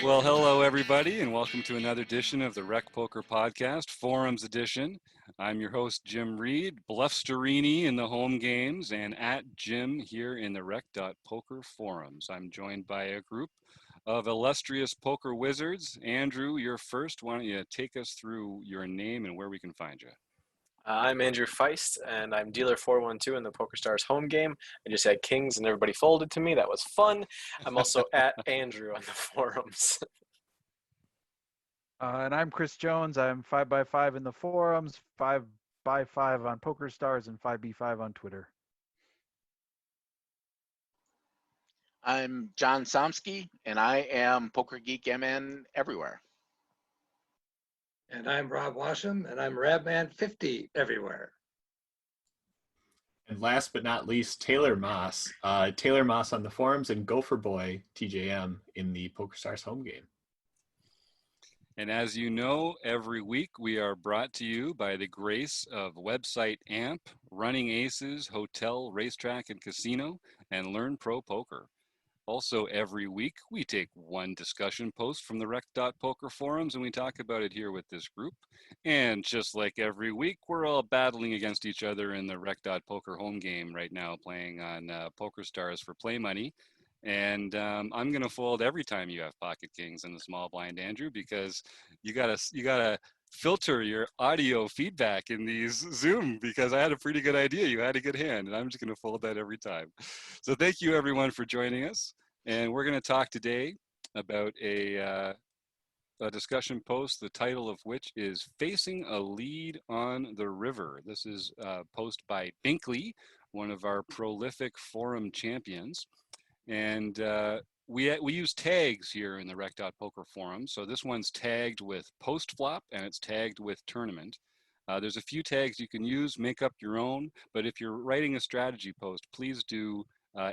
Well, hello, everybody, and welcome to another edition of the Rec.Poker Podcast, Forums Edition. I'm your host, Jim Reid, Bluffsterini in the home games, and at Jim here in the rec.poker forums. I'm joined by a group of illustrious poker wizards. Andrew, you're first. Why don't you take us through your name and where we can find you? I'm Andrew Feist, and I'm dealer 412 in the PokerStars home game. I just had kings, and everybody folded to me. That was fun. I'm also at Andrew on the forums. And I'm Chris Jones. I'm 5x5 in the forums, 5x5 on PokerStars, and 5b5 on Twitter. I'm John Somsky, and I am Poker Geek MN everywhere. And I'm Rob Washam, and I'm Rabman50 everywhere. And last but not least, Taylor Moss. Taylor Moss on the forums and Gopher Boy TJM in the PokerStars home game. And as you know, every week we are brought to you by the grace of website AMP, Running Aces, Hotel, Racetrack, and Casino, and Learn Pro Poker. Also, every week, we take one discussion post from the rec.poker forums and we talk about it here with this group. And just like every week, we're all battling against each other in the rec.poker home game right now, playing on PokerStars for play money. And I'm going to fold every time you have pocket kings in the small blind, Andrew, because you gotta filter your audio feedback in these Zoom, because I had a pretty good idea. You had a good hand, and I'm just going to fold that every time. So thank you, everyone, for joining us. And we're going to talk today about a discussion post, the title of which is Facing a Lead on the River. This is a post by Binkley, one of our prolific forum champions. And we use tags here in the rec.poker forum. So this one's tagged with post flop and it's tagged with tournament. There's a few tags you can use, make up your own, but if you're writing a strategy post, please do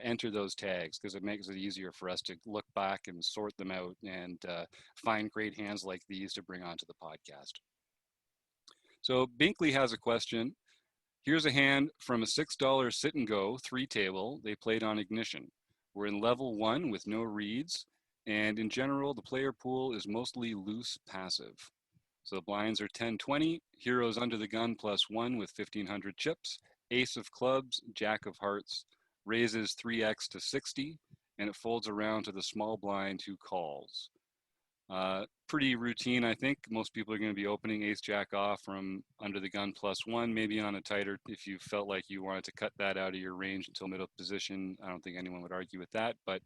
enter those tags, because it makes it easier for us to look back and sort them out and find great hands like these to bring onto the podcast. So Binkley has a question. Here's a hand from a $6 sit and go 3 table they played on Ignition. We're in level 1 with no reads, and in general, the player pool is mostly loose passive. So the blinds are 10-20, heroes under the gun +1 with 1,500 chips, ace of clubs, jack of hearts, raises 3x to 60, and it folds around to the small blind who calls. Pretty routine, I think. Most people are going to be opening ace jack off from under the gun +1, maybe on a tighter if you felt like you wanted to cut that out of your range until middle position. I don't think anyone would argue with that, but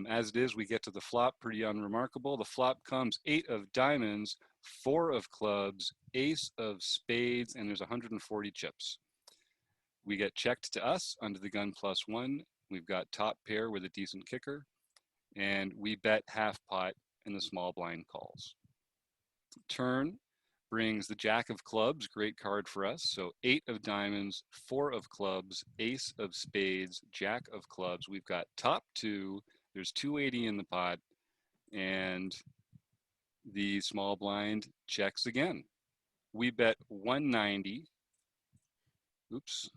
as it is, we get to the flop, pretty unremarkable. The flop comes 8 of diamonds, 4 of clubs, ace of spades, and there's 140 chips. We get checked to us under the gun +1. We've got top pair with a decent kicker, and we bet half pot and the small blind calls. Turn brings the jack of clubs, great card for us. So 8 of diamonds, 4 of clubs, ace of spades, jack of clubs. We've got top 2, there's 280 in the pot, and the small blind checks again. We bet 190. Oops.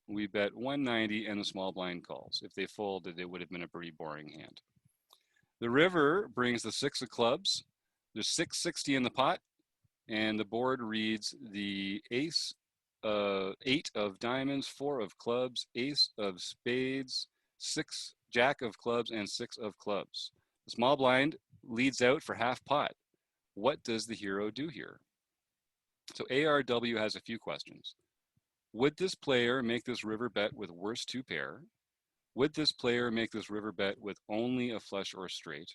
We bet 190 and the small blind calls. If they folded, it would have been a pretty boring hand. The river brings the 6 of clubs. There's 660 in the pot, and the board reads the ace, 8 of diamonds, 4 of clubs, ace of spades, 6 jack of clubs, and 6 of clubs. The small blind leads out for half pot. What does the hero do here? So ARW has a few questions. Would this player make this river bet with worst 2 pair? Would this player make this river bet with only a flush or straight?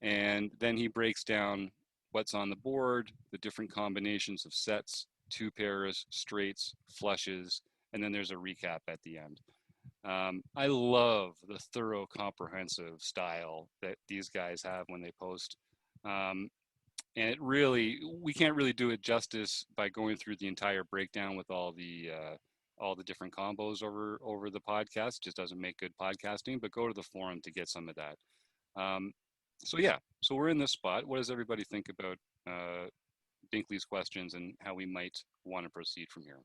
And then he breaks down what's on the board, the different combinations of sets, 2 pairs, straights, flushes, and then there's a recap at the end. I love the thorough, comprehensive style that these guys have when they post. And it really, we can't really do it justice by going through the entire breakdown with all the different combos over the podcast. It just doesn't make good podcasting, but go to the forum to get some of that. So we're in this spot. What does everybody think about Binkley's questions and how we might want to proceed from here?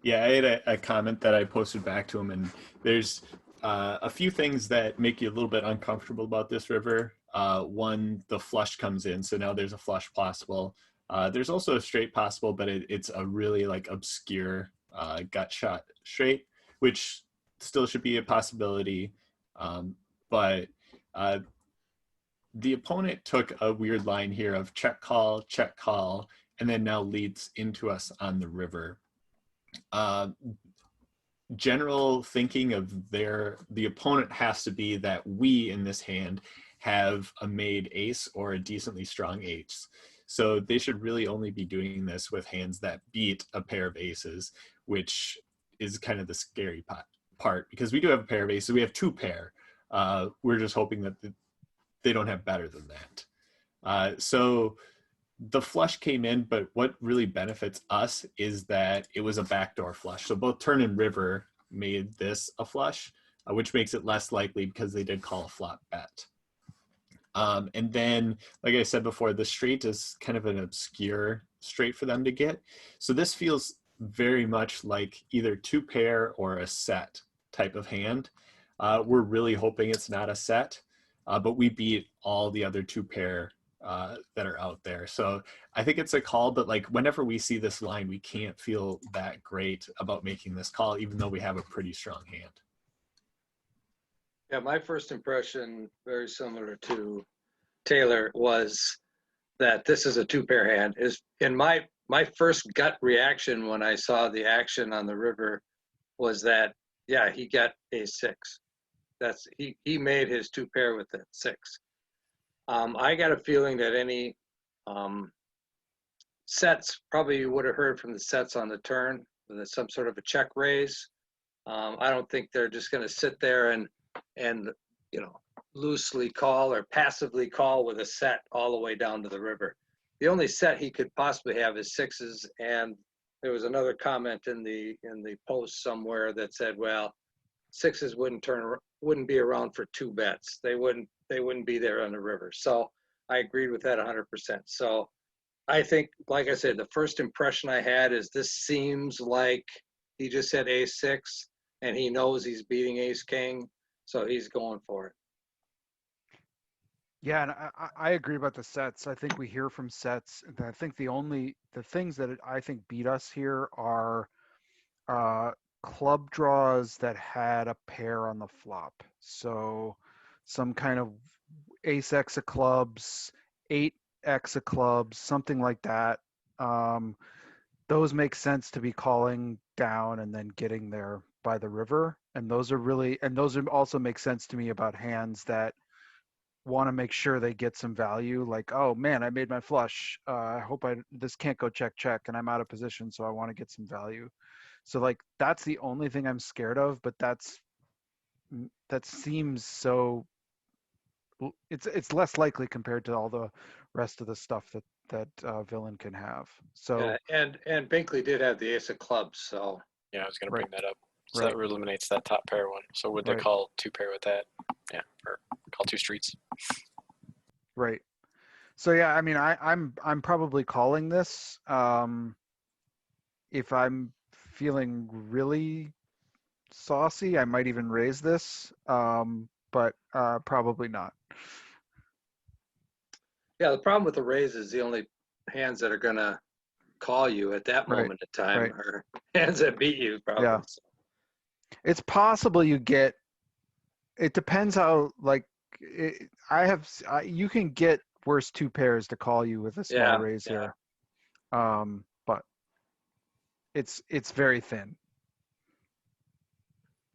Yeah, I had a comment that I posted back to him, and there's a few things that make you a little bit uncomfortable about this river. One, the flush comes in, so now there's a flush possible. There's also a straight possible, but it's a really like obscure gut shot straight, which still should be a possibility. But the opponent took a weird line here of check call, and then now leads into us on the river. General thinking of the opponent has to be that we in this hand have a made ace or a decently strong ace. So they should really only be doing this with hands that beat a pair of aces, which is kind of the scary part because we do have a pair of aces. We have two pair. We're just hoping that they don't have better than that. So the flush came in, but what really benefits us is that it was a backdoor flush. So both turn and river made this a flush, which makes it less likely because they did call a flop bet. And then, like I said before, the straight is kind of an obscure straight for them to get. So this feels very much like either two pair or a set type of hand. We're really hoping it's not a set, but we beat all the other two pair that are out there. So I think it's a call, but like whenever we see this line, we can't feel that great about making this call, even though we have a pretty strong hand. Yeah, my first impression, very similar to Taylor, was that this is a two-pair hand. Is in my first gut reaction when I saw the action on the river was that, yeah, he got a six. That's he made his two pair with the six. I got a feeling that any sets probably you would have heard from the sets on the turn with some sort of a check raise. I don't think they're just going to sit there and loosely call or passively call with a set all the way down to the river. The only set he could possibly have is sixes, and there was another comment in the post somewhere that said, well, sixes wouldn't be around for two bets. They wouldn't be there on the river. So I agreed with that 100%. So I think, like I said, the first impression I had is this seems like he just said ace six and he knows he's beating ace king, so he's going for it. Yeah, and I agree about the sets. I think we hear from sets. And I think the things that I think beat us here are club draws that had a pair on the flop. So some kind of ace X of clubs, 8X of clubs, something like that. Those make sense to be calling down and then getting there by the river. And those also make sense to me about hands that want to make sure they get some value. Like, oh man, I made my flush. I hope this can't go check, and I'm out of position, so I want to get some value. So like that's the only thing I'm scared of, but that seems so. It's less likely compared to all the rest of the stuff that villain can have. So yeah, and Binkley did have the ace of clubs, so Yeah, I was going to bring that up. So Right. that eliminates that top pair one. So would they Right. call two pair with that? Yeah, or call two streets. right. So yeah, I mean, I'm probably calling this. If I'm feeling really saucy, I might even raise this, but probably not. yeah, the problem with the raise is the only hands that are going to call you at that Right, moment in time right. are hands that beat you, probably. Yeah. It's possible you get. It depends how like. You can get worse two pairs to call you with a small Yeah, raise yeah. here, but it's very thin.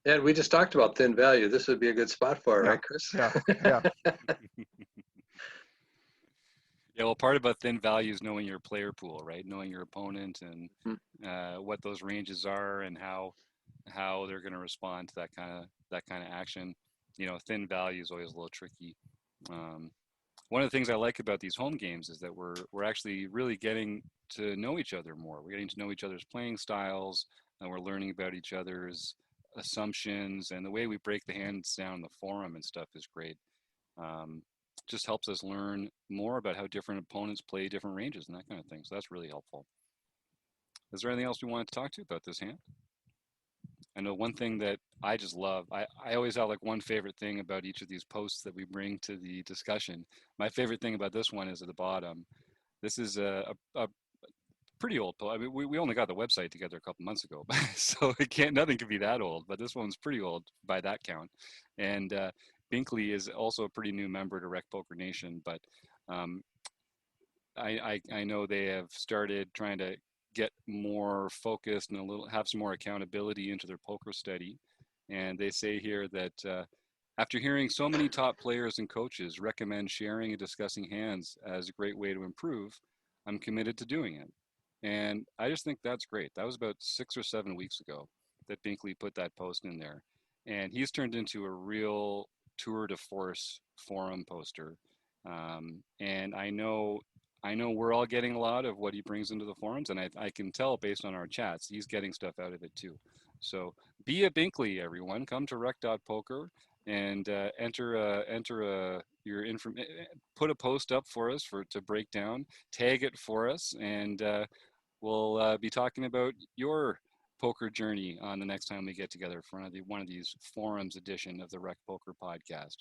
And we just talked about thin value. This would be a good spot for it, Yeah, right, Chris? yeah. Yeah, well, part about thin value is knowing your player pool, right? Knowing your opponent and what those ranges are and how they're going to respond to that kind of action. You know, thin value is always a little tricky. One of the things I like about these home games is that we're actually really getting to know each other more. We're getting to know each other's playing styles, and we're learning about each other's assumptions, and the way we break the hands down in the forum and stuff is great. Just helps us learn more about how different opponents play different ranges and that kind of thing. So that's really helpful. Is there anything else we want to talk to about this hand? I know one thing that I just love. I always have like one favorite thing about each of these posts that we bring to the discussion. My favorite thing about this one is at the bottom. This is a pretty old post. I mean, we only got the website together a couple months ago, so it can't nothing could be that old. But this one's pretty old by that count. And Binkley is also a pretty new member to Rec Poker Nation, but um, I know they have started trying to get more focused and a little have some more accountability into their poker study. And they say here that after hearing so many top players and coaches recommend sharing and discussing hands as a great way to improve, I'm committed to doing it. And I just think that's great. That was about 6 or 7 weeks ago that Binkley put that post in there. And he's turned into a real tour de force forum poster. And I know we're all getting a lot of what he brings into the forums, and I can tell based on our chats, he's getting stuff out of it too. So be a Binkley, everyone. Come to rec.poker and put a post up for us to break down, tag it for us, and we'll be talking about your poker journey on the next time we get together for one of these forums edition of the Rec Poker podcast.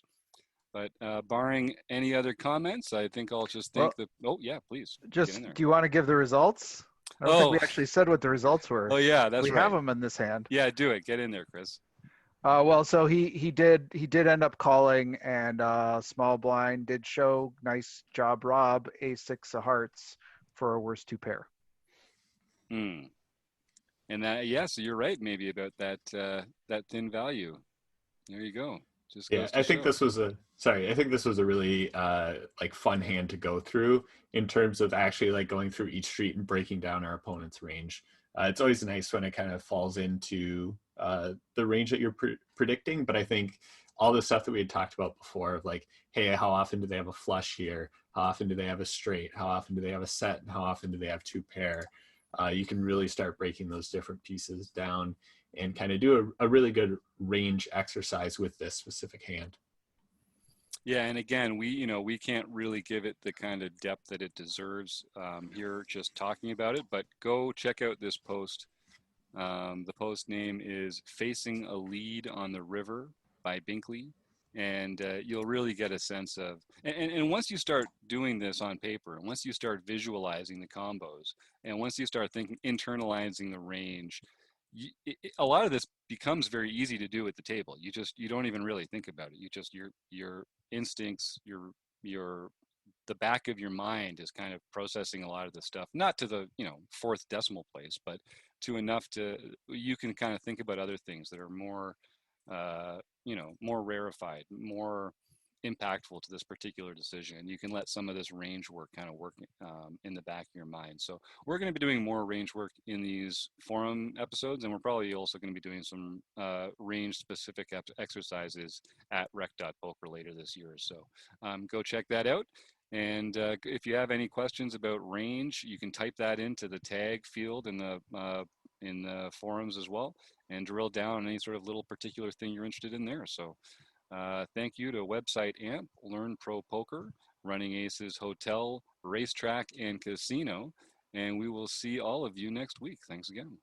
But barring any other comments, I think I'll just thank Well, oh yeah, please get Just, in there. do you want to give the results? I don't think Oh, we actually said what the results were. oh yeah, that's We right. have them in this hand. Yeah, do it. Get in there, Chris. Well, so he did end up calling, and small blind did show. Nice job, Rob. A6 of hearts for a worst two pair. Hmm. And that, yes, you're right. Maybe about that thin value. There you go. Just Yeah, goes to I think show. this was a really like fun hand to go through in terms of actually like going through each street and breaking down our opponent's range. It's always nice when it kind of falls into the range that you're predicting, but I think all the stuff that we had talked about before, like, hey, how often do they have a flush here? How often do they have a straight? How often do they have a set? And how often do they have two pair? You can really start breaking those different pieces down and kind of do a really good range exercise with this specific hand. Yeah, and again, we can't really give it the kind of depth that it deserves here just talking about it, but go check out this post. The post name is Facing a Lead on the River by Binkley. And you'll really get a sense of, and once you start doing this on paper, and once you start visualizing the combos, and once you start thinking, internalizing the range, a lot of this becomes very easy to do at the table. You don't even really think about it. You just your instincts, your the back of your mind is kind of processing a lot of the stuff, not to the fourth decimal place, but to enough to you can kind of think about other things that are more more rarefied, more impactful to this particular decision. And you can let some of this range work kind of work in the back of your mind. So we're going to be doing more range work in these forum episodes, and we're probably also going to be doing some range specific exercises at rec.poker later this year. So go check that out. And if you have any questions about range, you can type that into the tag field in the forums as well, and drill down on any sort of little particular thing you're interested in there. So thank you to website AMP, Learn Pro Poker, Running Aces Hotel, Racetrack, and Casino. And we will see all of you next week. Thanks again.